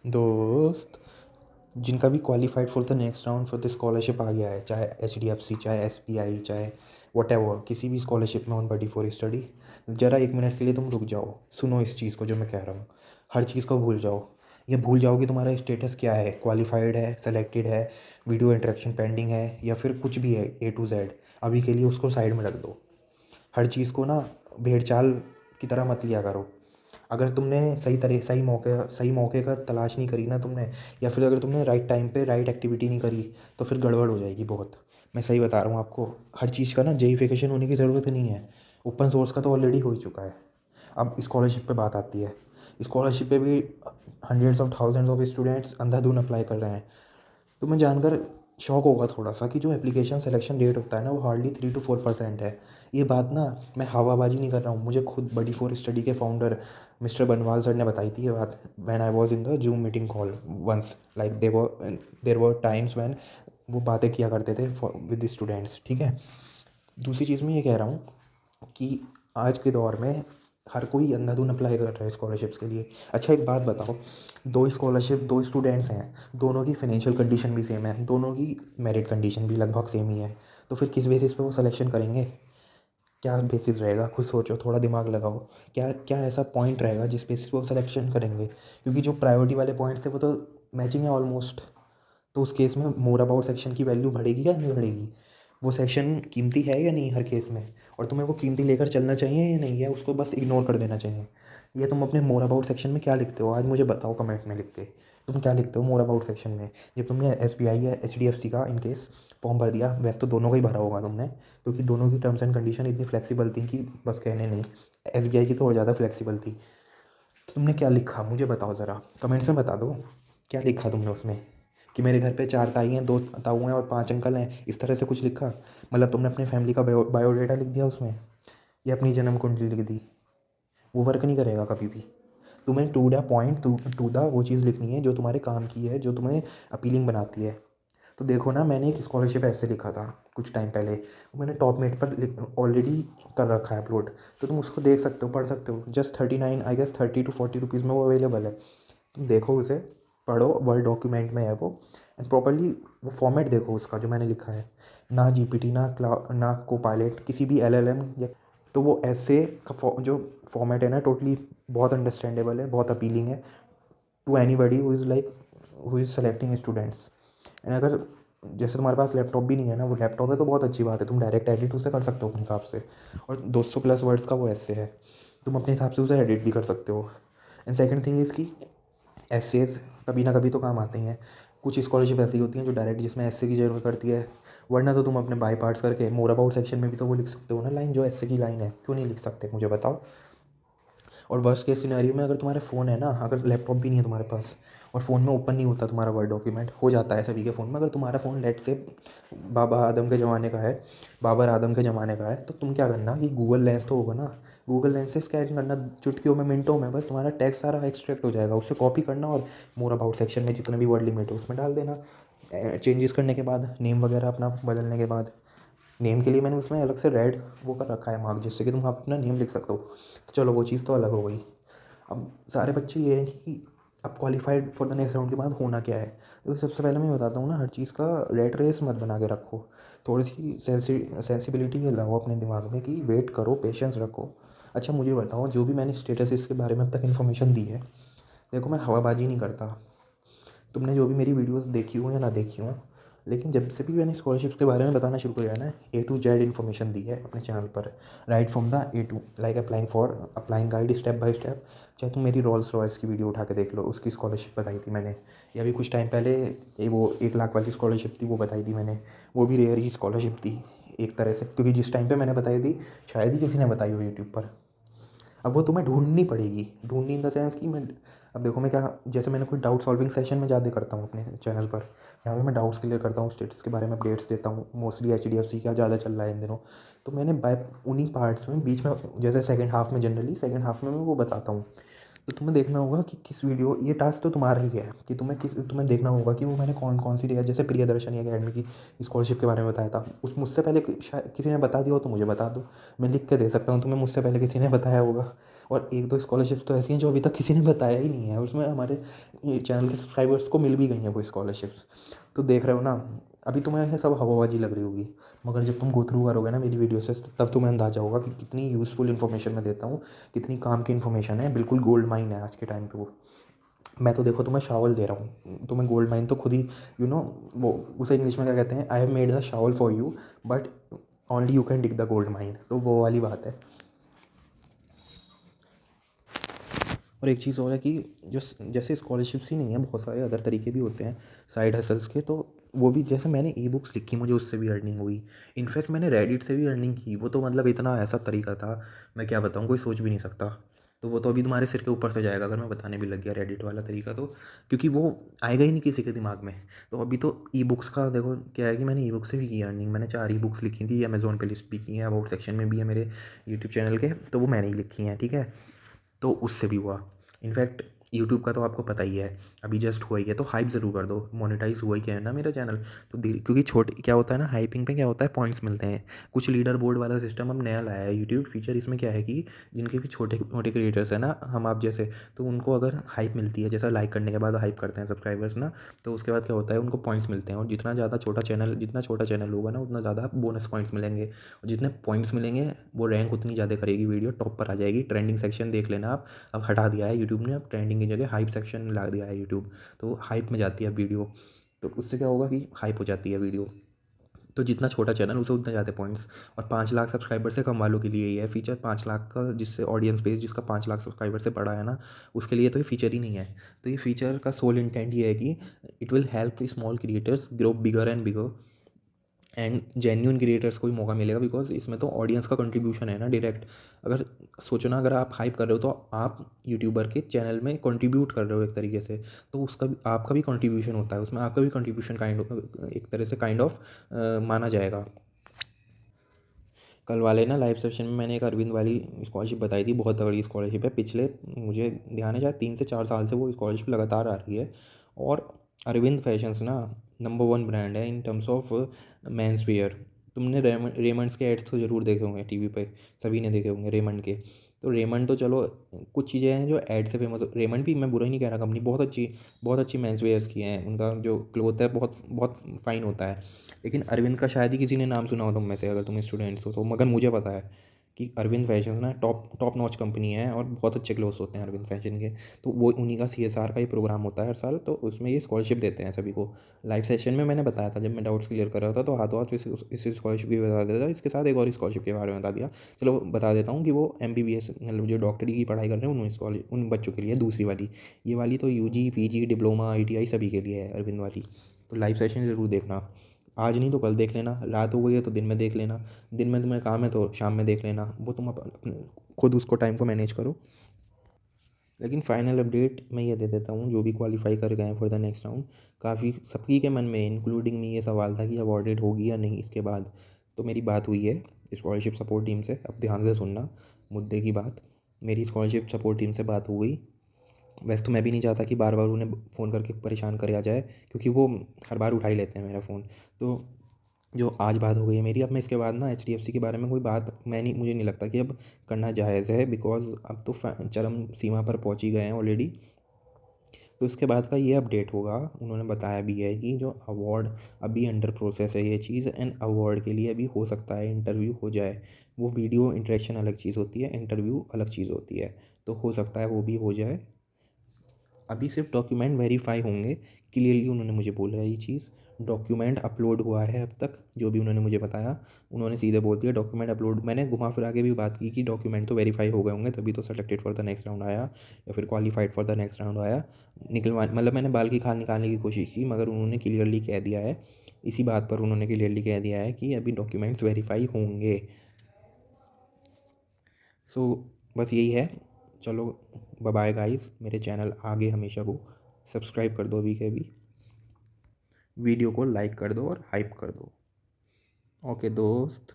दोस्त, जिनका भी qualified for the next round for the scholarship आ गया है, चाहे HDFC, चाहे SBI, चाहे वटेवर, किसी भी स्कॉलरशिप में ऑन बडी फॉर स्टडी, ज़रा 1 मिनट के लिए तुम रुक जाओ, सुनो इस चीज़ को जो मैं कह रहा हूँ। हर चीज़ को भूल जाओ। ये भूल जाओ कि तुम्हारा स्टेटस क्या है, क्वालिफाइड है, सेलेक्टेड है, वीडियो इंटरेक्शन पेंडिंग है, या फिर कुछ भी है A to Z। अभी के लिए उसको साइड में रख दो। हर चीज़ को ना भेड़ चाल की तरह मत लिया करो। अगर तुमने सही मौके का तलाश नहीं करी ना तुमने, या फिर अगर तुमने राइट टाइम पे राइट एक्टिविटी नहीं करी, तो फिर गड़बड़ हो जाएगी बहुत। मैं सही बता रहा हूँ आपको। हर चीज़ का ना जेइफिकेशन होने की ज़रूरत नहीं है। ओपन सोर्स का तो ऑलरेडी हो ही चुका है। अब स्कॉलरशिप पे बात आती है। स्कॉलरशिप पे भी hundreds of thousands of students Andhadhun apply कर रहे हैं। तो मैं जानकर शॉक होगा थोड़ा सा कि जो एप्लीकेशन सिलेक्शन रेट होता है ना, वो हार्डली 3 to 4% है। ये बात ना, मैं हवाबाजी नहीं कर रहा हूँ, मुझे खुद बडी फोर स्टडी के फाउंडर मिस्टर बनवाल सर ने बताई थी ये बात, when I was in the Zoom meeting call once, like there were times when वो बातें किया करते थे विद स्टूडेंट्स, ठीक है। दूसरी चीज़ मैं ये कह रहा हूँ कि आज के दौर में हर कोई अंधाधुन अप्लाई कर रहा है स्कॉलरशिप्स के लिए। अच्छा एक बात बताओ, दो स्कॉलरशिप, दो स्टूडेंट्स हैं, दोनों की फाइनेंशियल कंडीशन भी सेम है, दोनों की मेरिट कंडीशन भी लगभग सेम ही है, तो फिर किस बेसिस पे वो सिलेक्शन करेंगे? क्या बेसिस रहेगा? खुद सोचो, थोड़ा दिमाग लगाओ। क्या क्या ऐसा पॉइंट रहेगा जिस बेसिस पे वो सिलेक्शन करेंगे? क्योंकि जो प्रायोरिटी वाले पॉइंट्स थे वो तो मैचिंग है ऑलमोस्ट। तो उस केस में मोर अबाउट सेक्शन की वैल्यू बढ़ेगी या नहीं बढ़ेगी? वो सेक्शन कीमती है या नहीं हर केस में? और तुम्हें वो कीमती लेकर चलना चाहिए या नहीं, है उसको बस इग्नोर कर देना चाहिए? ये तुम अपने मोर अबाउट सेक्शन में क्या लिखते हो आज मुझे बताओ कमेंट में लिख के। तुम क्या लिखते हो मोर अबाउट सेक्शन में? जब तुमने SBI या HDFC का इन केस फॉर्म भर दिया, वैसे तो दोनों का ही भरा होगा तुमने, क्योंकि दोनों की टर्म्स एंड कंडीशन इतनी फ्लेक्सिबल थी कि बस कहने नहीं। SBI की तो और ज़्यादा फ्लेक्सिबल थी। तो तुमने क्या लिखा मुझे बताओ ज़रा, कमेंट्स में बता दो। क्या लिखा तुमने उसमें कि मेरे घर पे 4 ताई हैं, 2 ताऊ हैं और 5 अंकल हैं, इस तरह से कुछ लिखा? मतलब तुमने अपने फैमिली का बायोडाटा लिख दिया उसमें, या अपनी जन्म कुंडली लिख दी? वो वर्क नहीं करेगा कभी भी। तुम्हें to the point, to the वो चीज़ लिखनी है जो तुम्हारे काम की है, जो तुम्हें अपीलिंग बनाती है। तो देखो ना, मैंने एक स्कॉलरशिप ऐसे लिखा था कुछ टाइम पहले, वो मैंने टॉपमेट पर ऑलरेडी कर रखा है अपलोड। तो तुम उसको देख सकते हो, पढ़ सकते हो। Just 39 I guess 30 to 40 rupees में वो अवेलेबल है। तुम देखो उसे, पढ़ो, वर्ड डॉक्यूमेंट में है वो। एंड प्रॉपरली वो फॉर्मेट देखो उसका जो मैंने लिखा है। ना GPT, ना कोपायलट, किसी भी LLM या, तो वो ऐसे का जो फॉर्मेट है ना, टोटली बहुत अंडरस्टैंडेबल है, बहुत अपीलिंग है to anybody who is like, who is selecting students. And अगर जैसे तुम्हारे पास लैपटॉप भी नहीं है ना, वो लैपटॉप है तो बहुत अच्छी बात है, तुम डायरेक्ट एडिट उसे कर सकते हो अपने हिसाब से। और 200 प्लस वर्ड्स का वो ऐसे है, तुम अपने हिसाब से उसे एडिट भी कर सकते हो। एंड सेकंड थिंग इज़ कि एसेज कभी ना कभी तो काम आते ही हैं। कुछ स्कॉलरशिप ऐसी होती हैं जो डायरेक्ट जिसमें एसे की ज़रूरत पड़ती है, वरना तो तुम अपने बाई पार्ट्स करके मोर अबाउट सेक्शन में भी तो वो लिख सकते हो ना लाइन, जो एसे की लाइन है, क्यों नहीं लिख सकते मुझे बताओ। और वर्स्ट केस सिनेरियो में अगर तुम्हारे फ़ोन है ना, अगर लैपटॉप भी नहीं है तुम्हारे पास, और फ़ोन में ओपन नहीं होता तुम्हारा वर्ड डॉक्यूमेंट, हो जाता है सभी के फ़ोन में, अगर तुम्हारा फ़ोन लेट से बाबा आदम के ज़माने का है, बाबर आदम के ज़माने का है, तो तुम क्या करना कि गूगल लेंस तो होगा ना, गूगल लेंस से स्कैन करना, चुटकियों में, मिनटों में बस तुम्हारा टेक्स्ट सारा एक्सट्रैक्ट हो जाएगा, उससे कॉपी करना और मोर अबाउट सेक्शन में जितने भी वर्ड लिमिट है उसमें डाल देना। चेंजेस करने के बाद, नेम वगैरह अपना बदलने के बाद, नेम के लिए मैंने उसमें अलग से रेड वो कर रखा है मार्क, जिससे कि तुम वहाँ पे अपना नेम लिख सकते हो। तो चलो वो चीज़ तो अलग हो गई। अब सारे बच्चे ये हैं कि अब qualified for the next round के बाद होना क्या है। तो सबसे पहले मैं बताता हूँ ना, हर चीज़ का रेट रेस मत बना के रखो। थोड़ी सी सेंसिबिलिटी लाओ अपने दिमाग में कि वेट करो, पेशेंस रखो। अच्छा मुझे बताओ, जो भी मैंने स्टेटस इसके बारे में अब तक इन्फॉर्मेशन दी है, देखो मैं हवाबाजी नहीं करता। तुमने जो भी मेरी वीडियोस देखी हो या ना देखी हो, लेकिन जब से भी मैंने स्कॉलरशिप्स के बारे में बताना शुरू किया ना, A to Z इन्फॉर्मेशन दी है अपने चैनल पर, right from the A to, like applying guide step by step. चाहे तुम मेरी रोल्स रॉयस की वीडियो उठा के देख लो, उसकी स्कॉलरशिप बताई थी मैंने। या अभी कुछ टाइम पहले वो 1 लाख वाली स्कॉलरशिप थी, वो बताई थी मैंने। वो भी रेयर ही स्कॉलरशिप थी एक तरह से, क्योंकि जिस टाइम पे मैंने बताई थी शायद ही किसी ने बताई हो यूट्यूब पर। अब वो तुम्हें ढूँढनी पड़ेगी, ढूँढनी इन द सेंस कि मैं, अब देखो मैं क्या, जैसे मैंने कोई डाउट सॉल्विंग सेशन में ज़्यादा करता हूँ अपने चैनल पर, यहाँ पे मैं डाउट्स क्लियर करता हूँ, स्टेटस के बारे में अपडेट्स देता हूँ, मोस्टली HDFC का ज़्यादा चल रहा है इन दिनों। तो मैंने बाय उन्हीं पार्ट्स में बीच में, जैसे सेकंड हाफ में, जनरली सेकंड हाफ में मैं वो बताता हूँ तो तुम्हें देखना होगा कि किस वीडियो, ये टास्क तो तुम्हारा ही है कि तुम्हें देखना होगा कि वो मैंने कौन सी दिया। जैसे प्रियदर्शनी अकेडमी की स्कॉलरशिप के बारे में बताया था, उस मुझसे पहले शायद किसी ने बता दिया हो तो मुझे बता दो, मैं लिख के दे सकता हूँ तुम्हें, मुझसे पहले किसी ने बताया होगा। और एक दो स्कॉलरशिप्स तो ऐसी हैं जो अभी तक किसी ने बताया ही नहीं है, उसमें हमारे ये चैनल के सब्सक्राइबर्स को मिल भी गई हैं वो स्कॉलरशिप्स। तो देख रहे हो ना, अभी तुम्हें ये सब हवाबाजी लग रही होगी, मगर जब तुम गो थ्रू करोगे ना मेरी वीडियो से, तब तुम्हें अंदाजा होगा कि कितनी यूज़फुल इन्फॉर्मेशन मैं देता हूँ, कितनी काम की इन्फॉर्मेशन है। बिल्कुल गोल्ड माइन है आज के टाइम पे वो। मैं तो देखो तुम्हें शावल दे रहा हूँ, तुम्हें गोल्ड माइन तो खुद ही यू नो वो उसे इंग्लिश में क्या कहते हैं, I have made the shovel for you but only you can dig the gold mine, तो वो वाली बात है। और एक चीज़ और है कि जो जैसे स्कॉलरशिप्स ही नहीं है, बहुत सारे अदर तरीके भी होते हैं साइड हसल्स के, तो वो भी, जैसे मैंने ई बुक्स लिखी, मुझे उससे भी अर्निंग हुई। इनफैक्ट मैंने रेडिट से भी अर्निंग की, वो तो मतलब इतना ऐसा तरीका था, मैं क्या बताऊँ, कोई सोच भी नहीं सकता। तो वो तो अभी तुम्हारे सिर के ऊपर से जाएगा अगर मैं बताने भी लग गया रेडिट वाला तरीका तो, क्योंकि वो आएगा ही नहीं किसी के दिमाग में। तो अभी तो ई बुक्स का देखो क्या है कि मैंने ई बुक से भी की अर्निंग, मैंने 4 ई बुक्स लिखी थी, अमेज़ोन पे लिस्ट भी की है, अबाउट सेक्शन में भी है मेरे यूट्यूब चैनल के, तो वो मैंने ही लिखी हैं, ठीक है। तो उससे भी हुआ। इनफैक्ट यूट्यूब का तो आपको पता ही है, अभी जस्ट हुआ ही है, तो हाइप ज़रूर कर दो, मोनेटाइज हुआ ही क्या है ना मेरा चैनल। तो धीरे, क्योंकि छोटे क्या होता है ना, हाइपिंग पे क्या होता है, पॉइंट्स मिलते हैं। कुछ लीडर बोर्ड वाला सिस्टम अब नया लाया है यूट्यूब फीचर, इसमें क्या है कि जिनके भी छोटे मोटे क्रिएटर्स हैं ना, हम आप जैसे, तो उनको अगर हाइप मिलती है, जैसा लाइक करने के बाद हाइप करते हैं सब्सक्राइबर्स ना, तो उसके बाद क्या होता है, उनको पॉइंट्स मिलते हैं, और जितना छोटा चैनल होगा ना, उतना ज़्यादा बोनस पॉइंट्स मिलेंगे, और जितने पॉइंट्स मिलेंगे वो रैंक उतनी ज़्यादा करेगी, वीडियो टॉप पर आ जाएगी। ट्रेंडिंग सेक्शन देख लेना आप, अब हटा दिया है यूट्यूब ने, अब ट्रेंडिंग की जगह हाइप सेक्शन ला दिया है यूट्यूब, तो हाइप में जाती है वीडियो। तो उससे क्या होगा कि हाइप हो जाती है वीडियो, तो जितना छोटा चैनल उसे उतने ज़्यादा पॉइंट्स। और 5 लाख सब्सक्राइबर से कम वालों के लिए ये है फीचर, 5 लाख का, जिससे ऑडियंस बेस जिसका 5 लाख सब्सक्राइबर से बड़ा है ना, उसके लिए तो ये फीचर ही नहीं है। तो ये फीचर का सोल इंटेंट ये है कि it will help small creators grow bigger and bigger, and genuine creators को भी मौका मिलेगा, बिकॉज इसमें तो ऑडियंस का कंट्रीब्यूशन है ना डायरेक्ट। अगर सोचो ना, अगर आप हाइप कर रहे हो तो आप यूट्यूबर के चैनल में कंट्रीब्यूट कर रहे हो एक तरीके से, तो उसका भी आपका भी कंट्रीब्यूशन होता है उसमें, आपका भी कंट्रीब्यूशन एक तरह से काइंड ऑफ माना जाएगा। कल वाले ना लाइव सेशन में मैंने एक अरविंद वाली स्कॉलरशिप बताई थी, बहुत तगड़ी स्कॉलरशिप है, पिछले मुझे ध्यान है शायद 3 से 4 साल से वो स्कॉलरशिप लगातार आ रही है। और अरविंद फैशंस ना नंबर 1 ब्रांड है in terms of men's wear. तुमने रेमंड्स के एड्स तो ज़रूर देखे होंगे टीवी पे, सभी ने देखे होंगे रेमंड के। तो रेमंड तो चलो, कुछ चीज़ें हैं जो एड से फेमस, रेमंड भी मैं बुरा ही नहीं कह रहा, कंपनी बहुत अच्छी मेंस वेयर्स की हैं, उनका जो क्लोथ है बहुत बहुत फाइन होता है। लेकिन अरविंद का शायद ही किसी ने नाम सुना हो तुम में से, अगर तुम स्टूडेंट्स हो तो, मगर मुझे पता है कि अरविंद फैशंस ना टॉप टॉप नॉच कंपनी है, और बहुत अच्छे क्लोथ्स होते हैं अरविंद फैशन के। तो वो उन्हीं का CSR का ही प्रोग्राम होता है हर साल, तो उसमें ये स्कॉलरशिप देते हैं सभी को। लाइव सेशन में मैंने बताया था, जब मैं डाउट्स क्लियर कर रहा था, तो हाथों हाथ इस स्कॉलरशिप की बता देता था, इसके साथ एक और स्कॉलरशिप के बारे में बता दिया। चलो बता देता हूँ कि वो MBBS मतलब जो डॉक्टरी की पढ़ाई कर रहे हैं उन बच्चों के लिए दूसरी वाली, ये वाली तो UG PG डिप्लोमा ITI सभी के लिए है अरविंद वाली। तो लाइव सेशन ज़रूर देखना, आज नहीं तो कल देख लेना, रात हो गई है तो दिन में देख लेना, दिन में तुम्हें काम है तो शाम में देख लेना, वो तुम अपने खुद उसको टाइम को मैनेज करो। लेकिन फाइनल अपडेट मैं ये दे देता हूँ, जो भी क्वालिफाई कर गए हैं फॉर द नेक्स्ट राउंड, काफ़ी सबकी के मन में इंक्लूडिंग मी ये सवाल था कि अवॉर्डेड होगी या नहीं इसके बाद। तो मेरी बात हुई है स्कॉलरशिप सपोर्ट टीम से, अब ध्यान से सुनना मुद्दे की बात। मेरी स्कॉलरशिप सपोर्ट टीम से बात हो गई। वैसे तो मैं भी नहीं चाहता कि बार बार उन्हें फ़ोन करके परेशान करा जाए, क्योंकि वो हर बार उठा ही लेते हैं मेरा फ़ोन। तो जो आज बात हो गई है मेरी, अब मैं इसके बाद ना HDFC के बारे में कोई बात, मुझे नहीं लगता कि अब करना जायज़ है, बिकॉज़ अब तो चरम सीमा पर पहुंच ही गए हैं ऑलरेडी। तो इसके बाद का ये अपडेट होगा, उन्होंने बताया भी है कि जो अवार्ड अभी अंडर प्रोसेस है ये चीज़, एंड अवार्ड के लिए अभी हो सकता है इंटरव्यू हो जाए। वो वीडियो इंटरेक्शन अलग चीज़ होती है, इंटरव्यू अलग चीज़ होती है, तो हो सकता है वो भी हो जाए। अभी सिर्फ डॉक्यूमेंट वेरीफाई होंगे, क्लियरली उन्होंने मुझे बोला है ये चीज़। डॉक्यूमेंट अपलोड हुआ है अब तक, जो भी उन्होंने मुझे बताया, उन्होंने सीधे बोल दिया डॉक्यूमेंट अपलोड। मैंने घुमा फिरा के भी बात की कि डॉक्यूमेंट तो वेरीफाई हो गए होंगे, तभी तो selected for the next round आया, या फिर qualified for the next round आया। निकलवा मतलब मैंने बाल की खाल निकालने की कोशिश की, मगर उन्होंने क्लियरली कह दिया है, इसी बात पर उन्होंने क्लियरली कह दिया है कि अभी डॉक्यूमेंट्स वेरीफाई होंगे। सो बस यही है। चलो बाय बाय गाइस, मेरे चैनल आगे हमेशा को सब्सक्राइब कर दो अभी के अभी, वीडियो को लाइक कर दो और हाइप कर दो। ओके दोस्त।